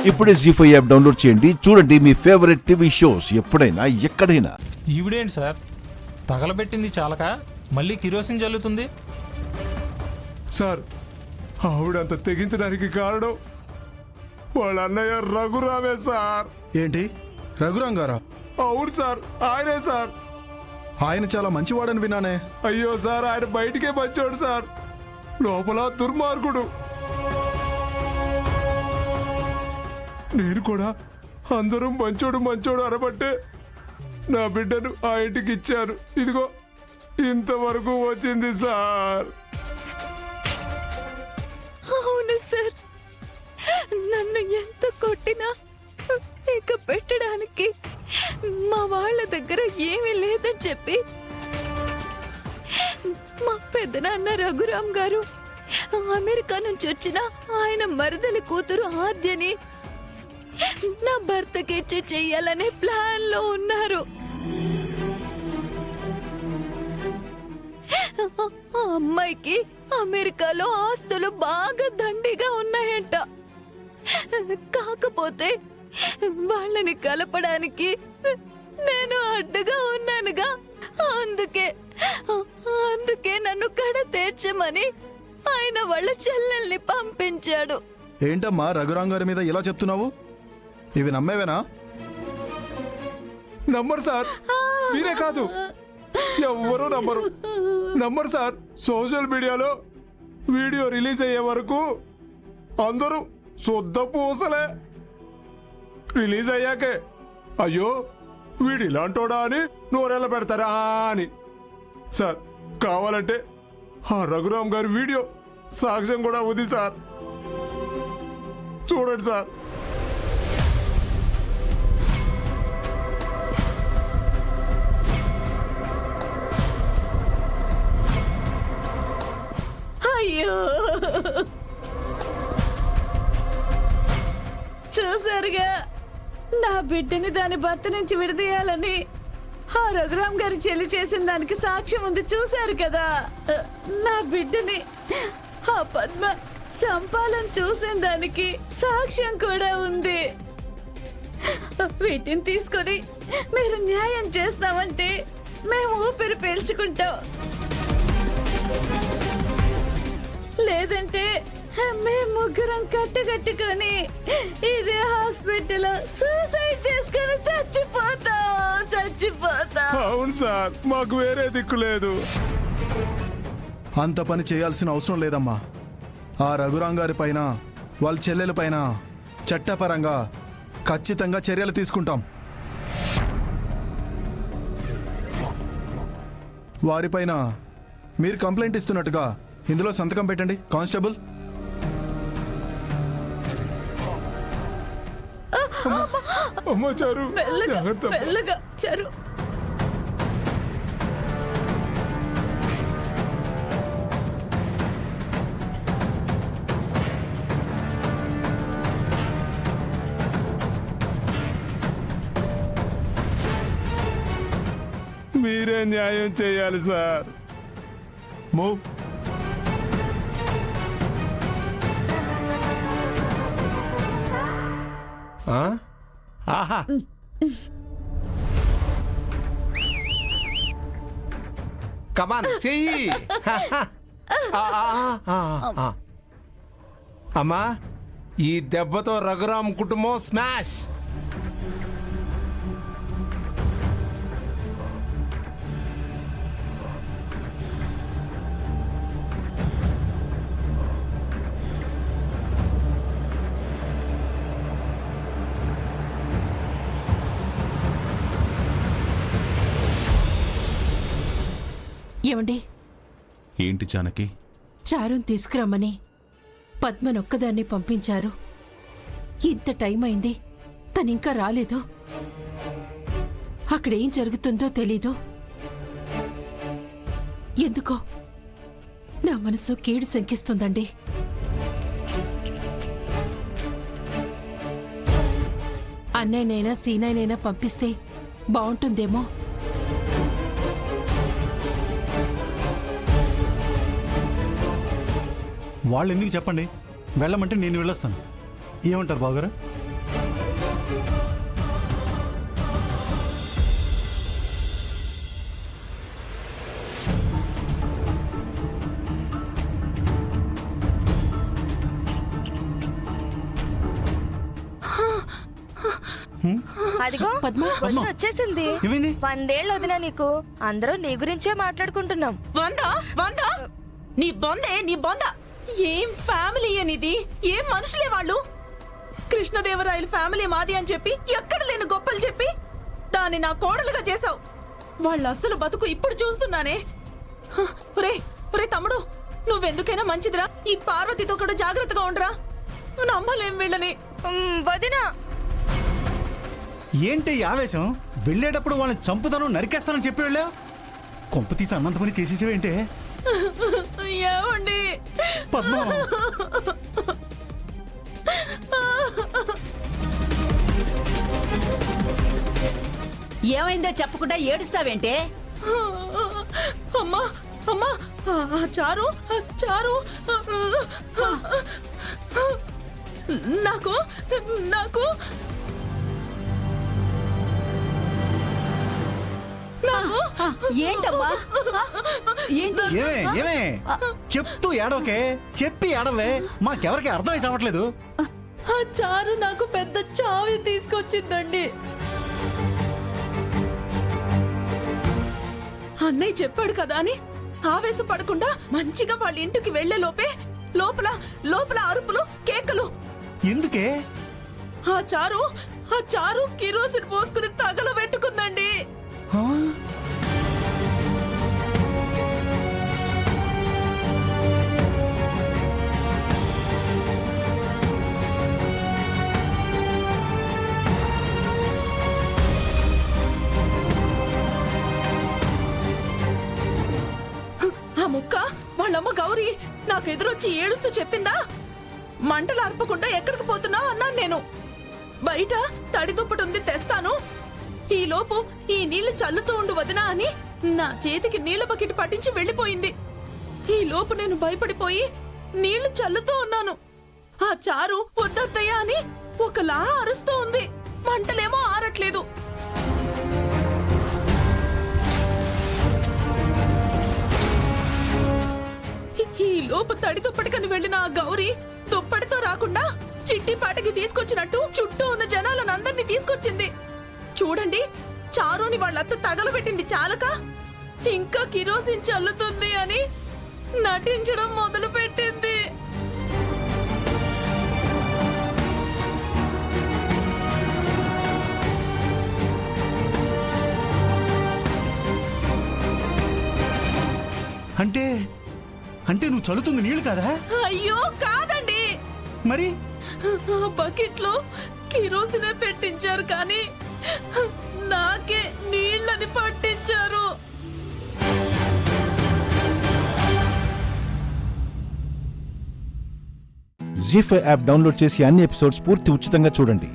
ఇప్పుడే జీ5 app download చేయండి. చూడండి మీ ఫేవరెట్ టీవీ షోస్ ఎప్పుడైనా ఎక్కడైనా. ఈవిడేంటి సార్ తగలబెట్టింది చాలక మళ్ళీ కిరోసిన్ జల్లుతుంది. సార్ ఆవిడంత తెగించడానికి కారణం వాళ్ళ అన్నయ్య రఘురామే సార్. ఏంటి రఘురాం గారా? అవును సార్, ఆయనే సార్. ఆయన చాలా మంచివాడని విన్నానే. అయ్యో సార్, ఆయన బయటికే మంచోడు సార్, లోపల దుర్మార్గుడు. నేను కూడా అందరూ మంచోడు మంచోడు అనబట్టే నా బిడ్డను ఆ ఇంటికి ఇచ్చాను. ఇదిగో ఇంతవరకు వచ్చింది సార్. అవును సార్, నన్ను ఎంత కొట్టినా ఇక పెట్టడానికి మా వాళ్ళ దగ్గర ఏమీ లేదని చెప్పి మా పెద్దనాన్న రఘురామ్ గారు అమెరికా నుంచి వచ్చిన ఆయన మరదలి కూతురు ఆద్యని నా భర్తకిచ్చి చెయ్యాలనే ప్లాన్ లో ఉన్నారు. ఆ అమ్మాయికి అమెరికాలో ఆస్తులు బాగా దండిగా ఉన్నాయంట. కాకపోతే వాళ్ళని కలపడానికి నేను అడ్డుగా ఉన్నానుగా, అందుకే నన్ను కడ తీర్చమని ఆయన వాళ్ళ చెల్లెల్ని పంపించాడు. ఏంటమ్మా రఘురాం గారి మీద ఇలా చెప్తున్నావు? ఇవి నమ్మేవేనా? నమ్మరు సార్, మీరే కాదు ఎవ్వరూ నమ్మరు సార్. సోషల్ మీడియాలో వీడియో రిలీజ్ అయ్యే వరకు అందరూ శుద్ధ పూసలే. రిలీజ్ అయ్యాకే అయ్యో వీడు ఇలాంటోడా అని నోరెళ్ళ పెడతారా అని. సార్ కావాలంటే ఆ రఘురామ్ గారి వీడియో సాక్ష్యం కూడా ఉంది సార్, చూడండి సార్. అయ్యో చూసారుగా, నా బిడ్డని దాని భర్త నుంచి విడదీయాలని ఆ రఘురామ్ గారి చెల్లి చేసిన దానికి సాక్ష్యం ఉంది. చూశారు కదా, నా బిడ్డని ఆ పద్మ చంపాలని చూసిన దానికి సాక్ష్యం కూడా ఉంది. వీటిని తీసుకొని మీరు న్యాయం చేస్తామంటే మేము ఊపిరి పీల్చుకుంటాం, లేదంటే మేము ముగ్గురం కట్టుకట్టుకొని ఇదే హాస్పిటల్ సూసైడ్ చేసుకొని చచ్చిపోతాం. అవును సార్, మాకు వేరే దిక్కు లేదు. అంత పని చేయాల్సిన అవసరం లేదమ్మా. ఆ రఘురాం గారి పైన వాళ్ళ చెల్లెల పైన చట్టపరంగా ఖచ్చితంగా చర్యలు తీసుకుంటాం. వారిపైన మీరు కంప్లైంట్ ఇస్తున్నట్టుగా ఇందులో సంతకం పెట్టండి కానిస్టేబుల్. అమ్మ చారు, మెల్లగా చారు. మీరే న్యాయం చేయాలి సార్. మూవ్. ఆహా, కమాన్ చెయ్యి. అమ్మా, ఈ దెబ్బతో రఘురామ్ కుటుంబం స్మాష్. ఏమండి? ఏంటి జానకి? చారుని తీసుకురమ్మని పద్మనొక్కదాన్ని పంపించారు. ఇంత టైం అయింది, తనింకా రాలేదు. అక్కడేం జరుగుతుందో తెలీదు. ఎందుకో నా మనసు కీడు శంకిస్తుందండి. అన్నయ్యనైనా సీనయ్యనైనా పంపిస్తే బావుంటుందేమో. వాళ్ళు ఎందుకు చెప్పండి, వెళ్ళమంటే నేను వెళ్ళొస్తాను. ఏమంటారు బావగారు? అదిగో పద్మ, వదిన వచ్చేసింది. ఏమైంది? 100 ఏళ్ళు వదినా నీకు. అందరూ నీ గురించే మాట్లాడుకుంటున్నాం. వందా నీ బొంద ఏం ఫ్యామిలీ అనిది? ఏం మనుషులే వాళ్ళు? కృష్ణదేవరాయల ఫ్యామిలీ మాది అని చెప్పి ఎక్కడ లేని గొప్పలు చెప్పి దాన్ని నా కోడలుగా చేశావు. వాళ్ళ అస్సలు బతుకు ఇప్పుడు చూస్తున్నానే. ఒరే తమ్ముడు, నువ్వెందుకైనా మంచిదిరా. ఈ పార్వతితో కూడా జాగ్రత్తగా ఉండరా. నమ్మలేం వీళ్ళని. వదినా ఏంటి ఈ ఆవేశం? వెళ్ళేటప్పుడు వాళ్ళని చంపుతాను నరికేస్తానని చెప్పి వెళ్ళావు. కొంప తీసి అన్నంత పని చేసేసేవేంటే? ఏమండి పద్మ, ఏమైందో చెప్పకుండా ఏడుస్తావేంటే? అమ్మా అమ్మా, చారు చారు, నాకు నాకు ఏంటమ్మా? ఏమే చెప్తూ ఏడవకే, చెప్పి ఏడవే. మాకెవరికి అర్థమై చావట్లేదు. ఆ చారు నాకు పెద్ద చావి తీసుకొచ్చిందండి. అన్నయ్య చెప్పాడు కదా అని ఆవేశపడకుండా మంచిగా వాళ్ళ ఇంటికి వెళ్లే లోపే లోపల లోపల అరుపులు, కేకలు. ఎందుకే? ఆ చారు కిరోసిన్ పోసుకుని తగలబెట్టుకుందండి. ఆ? ఆ ముక్క వాళ్ళమ్మ గౌరీ నాకు ఎదురొచ్చి ఏడుస్తూ చెప్పిందా, మంటలు అర్పకుండా ఎక్కడికి పోతున్నావు అన్నాను నేను. బయట తడి దుప్పటుంది తెస్తాను, ఈ లోపు ఈ నీళ్లు చల్లుతూ ఉండు వదినా అని నా చేతికి నీళ్ల బకెట్ పట్టించి వెళ్ళిపోయింది. ఈ లోపు నేను భయపడిపోయి నీళ్లు చల్లుతూ ఉన్నాను. ఆ చారు వద్దత్తయ్యా అని ఒకలా అరుస్తూ ఉంది. మంటలేమో ఆరట్లేదు. ఈ లోపు తడి దుప్పటికని వెళ్ళిన ఆ గౌరీ దుప్పటితో రాకుండా చిట్టిపాటికి తీసుకొచ్చినట్టు చుట్టూ ఉన్న జనాలను అందరినీ తీసుకొచ్చింది. చూడండి, చారుని వాళ్ళత్త తగలబెట్టింది చాలక ఇంకా కిరోసిన్ చల్లుతుంది అని నటించడం మొదలు పెట్టింది. అంటే అంటే నువ్వు చల్లుతుంది నీళ్లు కదా? అయ్యో కాదండి, మరి ఆ బకెట్ లో కిరోసినే పెట్టించారు కానీ నాకే నీళ్ళని పట్టించారు. జీ5 యాప్ డౌన్లోడ్ చేసి అన్ని ఎపిసోడ్స్ పూర్తి ఉచితంగా చూడండి.